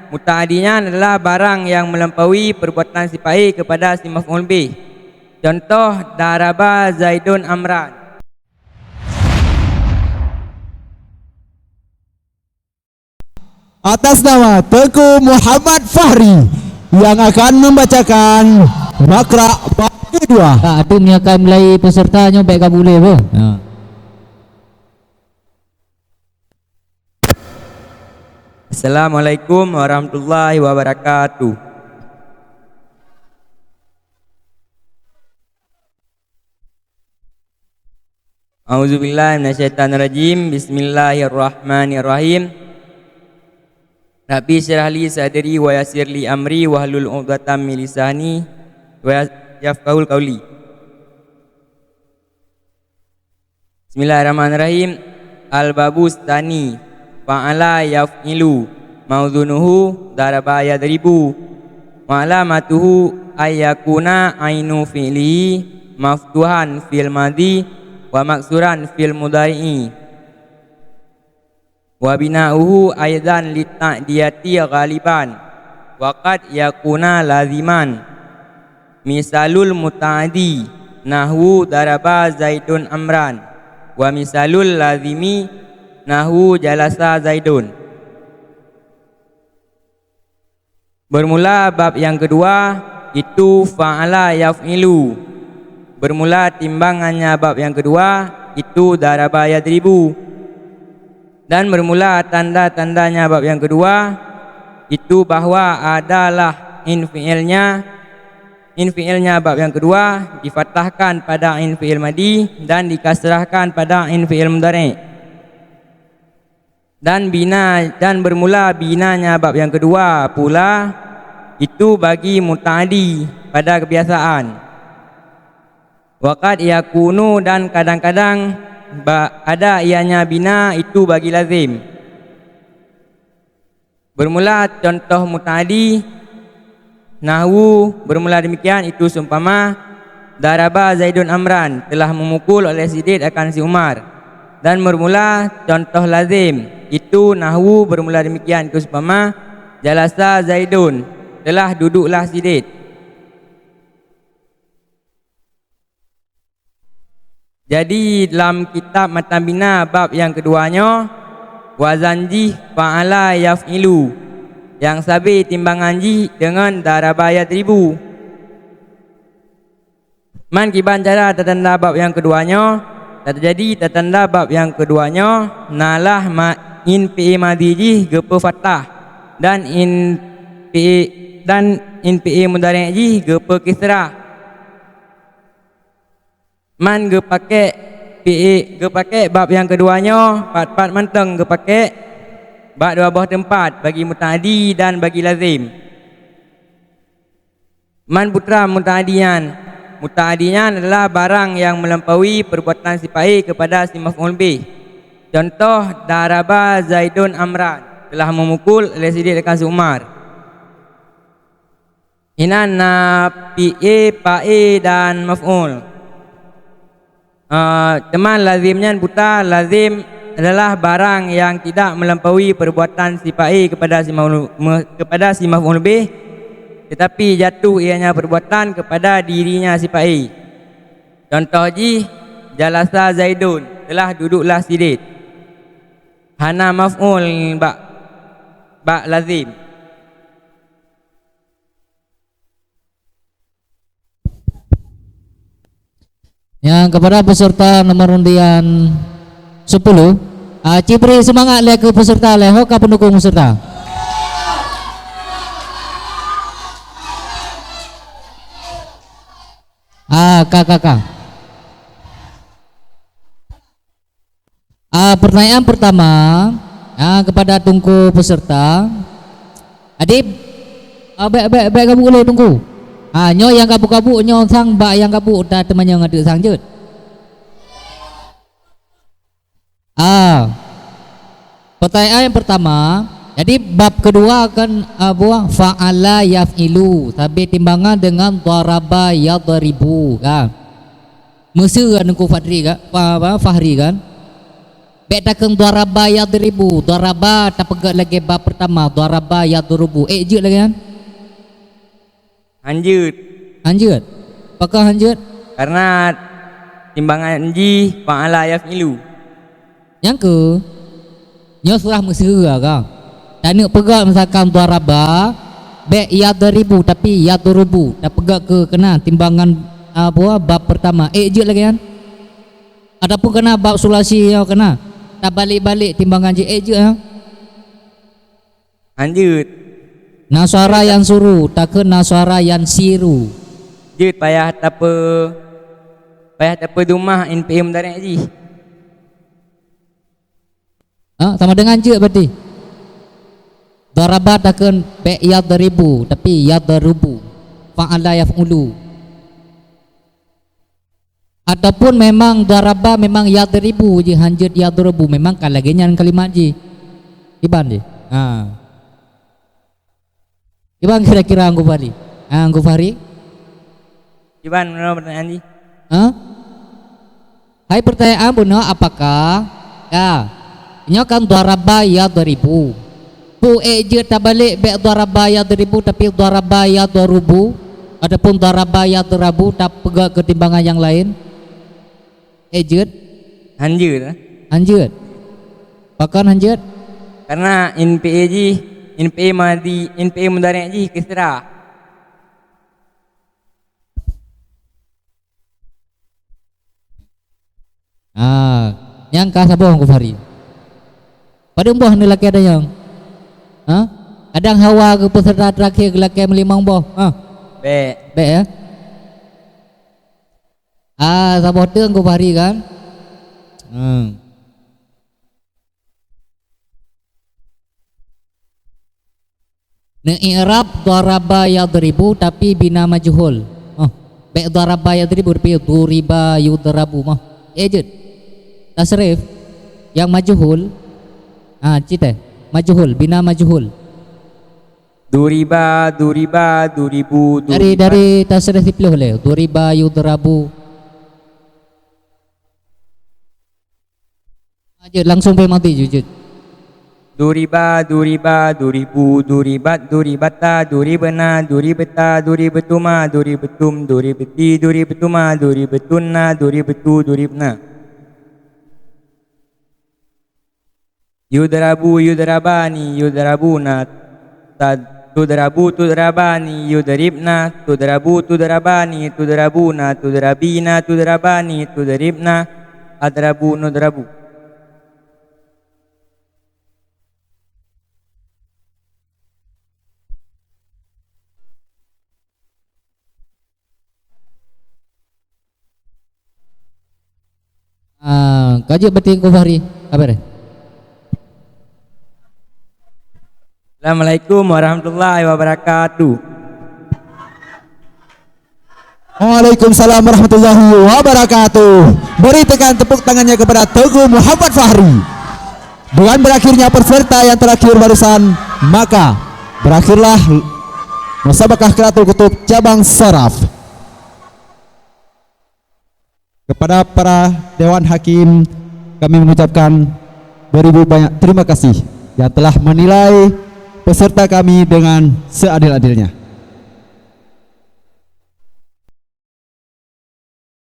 mutaadinya adalah barang yang melampaui perbuatan si fa'il kepada si maf'ul bih. Contoh daraba Zaidun Amran. Atas nama Teguh Muhammad Fahri yang akan membacakan makra bab kedua. Tak ada ni akan mulai pesertanya baik kau boleh apa? Assalamualaikum warahmatullahi wabarakatuh. A'udzubillahi minasyaitonirrajim. Bismillahirrahmanirrahim. Rabbi syrah li sadri wa yassir li amri wahlul 'uqdatam min lisani wa yafqahul qawli. Bismillahirrahmanirrahim. Al-babus tani fa'ala yaf'ilu mawzunuhu daraba yadribu wa alamatuhu ayyakuna ainu fi'lihi maftuhan fil madhi wa maksuran fil mudhari'i wa bina'uhu aidan lita'diyati ghaliban wa qad yakuna laziman. Misalul muta'adi nahwu daraba Zaidun Amran wa misalul lazimi nahwu jalasa Zaidun. Bermula bab yang kedua itu fa'ala yaf'ilu. Bermula timbangannya bab yang kedua itu daraba yadribu. Dan bermula tanda-tandanya bab yang kedua itu bahwa adalah infiilnya bab yang kedua difathahkan pada infiil madi dan dikasrahkan pada infiil mudhari'. Dan bermula binanya bab yang kedua pula itu bagi muta'adi pada kebiasaan. Waqad yakunu dan kadang-kadang ada ianya bina itu bagi lazim. Bermula contoh muta'adi nahwu bermula demikian itu seumpama daraba Zaidun Amran telah memukul oleh si Zaid akan si Umar. Dan bermula contoh lazim itu nahwu bermula demikian itu seumpama jalasa Zaidun telah duduklah si Zaid. Jadi dalam kitab Matan Bina bab yang keduanya wazanji fa'ala yaf'ilu yang sabit timbangan ji dengan daraba yadribu. Man kiban cara tanda bab yang keduanya terjadi tanda bab yang keduanya nalah in fi madhi ji gepe fathah dan in fi mudhari' ji gepe kisrah. Man ge pakai bab yang keduanya part menteng ge pakai bab dua buah tempat bagi muta'adi dan bagi lazim. Man putra muta'adinya adalah barang yang melampaui perbuatan si fa'il kepada si maf'ul bih. Contoh daraba Zaidun Amran telah memukul oleh si Zaid akan si Umar. Inana fi'il fa'il dan maf'ul. Teman lazimnya buta lazim adalah barang yang tidak melampaui perbuatan si fa'il kepada si maf'ul bih tetapi jatuh ianya perbuatan kepada dirinya si fa'il. Contoh ji jalasa Zaidun telah duduklah si Zaid. Hana maf'ul ba lazim. Yang kepada peserta nomor undian 10, Cipri semangat lihat ke peserta leho ke pendukung peserta. Kakak. Pertanyaan pertama kepada tungku peserta. Adib, baik kamu boleh tunggu. Nyo yang kabuk-kabuk nyo sang bak yang kabuk dah temannya ngaduk sang jut. Pertanyaan yang pertama, jadi bab kedua akan buah fa'ala yaf'ilu tapi timbangan dengan daraba yadribu kan. Mesra nungku Fahri kan? Bek takeng daraba yadribu. Daraba tak pegat lagi bab pertama. Daraba yadrubu. Je lagi kan? Hanjut. Hanjut. Apakah hanjut? Karena timbangan ji fa'ala yaf'ilu. Yang ke nyo surah mesra kan. Tak nak pegat misalkan daraba bek yadribu tapi yadrubu. Tak pegat ke kena timbangan apa bab pertama. Je lagi kan? Ataupun kena bab sulasi yang kena. Tak balik-balik timbangan je je ya. Hanjut. Nasara yang suruh tak ke nasara yang siru. Jut payah tapa dumah NPM dari haji. Sama dengan je berarti. Daraba tak ke be yadribu tapi yadrubu. Fa'ala yaf'ulu. Ataupun memang daraba memang yadribu je hanjut yadrubu memang kan lagi nyan kalimat je. Iban je. Iban kira-kira anggu Fahri. Anggu Fahri. Iban mana pertanyaan ni? Hai pertanyaan benar apakah? Nya kan daraba yadribu. Tu je tak balik be daraba yadribu tapi daraba yadrubu. Adapun daraba yadrabu tak pegang ketimbangan yang lain. Hanjut. Hanjut. Bahkan hanjut. Karena NPA ji, NPA madi, NPA mudari ji kisra. Yang kah sabong ku Fahri. Pada buah ni laki ada yang. Kadang hawa ke peserta terakhir ke laki melimang boh. Be ya. Sabong teng ku Fahri kan. I'rab daraba yadribu tapi bina majhul. Be daraba yadribu tapi duriba yudrabu mah. Ejud. Tasrif yang majhul. Cita majhul bina majhul. Duriba, duribu. Dari tasrif dipilih oleh duriba yudrabu. Langsung pe mati jujud. Duriba, duribu, duribat, duribata, duribena, duribeta, duribetuma, duribetum, duribeti, duribetuma, duribetunna, duribetu, duribna. Yudrabu, yudrabani, yudrabuna, tudrabu, tudrabani, yudribna, tudrabu, tudrabani, tudrabuna, tudrabina, tudrabani, tudribna, adrabu, nudrabu. Kaji berarti ku Fahri. Apa dia? Assalamualaikum warahmatullahi wabarakatuh. Waalaikumsalam warahmatullahi wabarakatuh. Beri tekan tepuk tangannya kepada Teguh Muhammad Fahri. Dengan berakhirnya peserta yang terakhir barusan, maka berakhirlah Musabaqah Qiraatul Kutub cabang Saraf. Kepada para Dewan Hakim kami mengucapkan beribu banyak terima kasih yang telah menilai peserta kami dengan seadil-adilnya.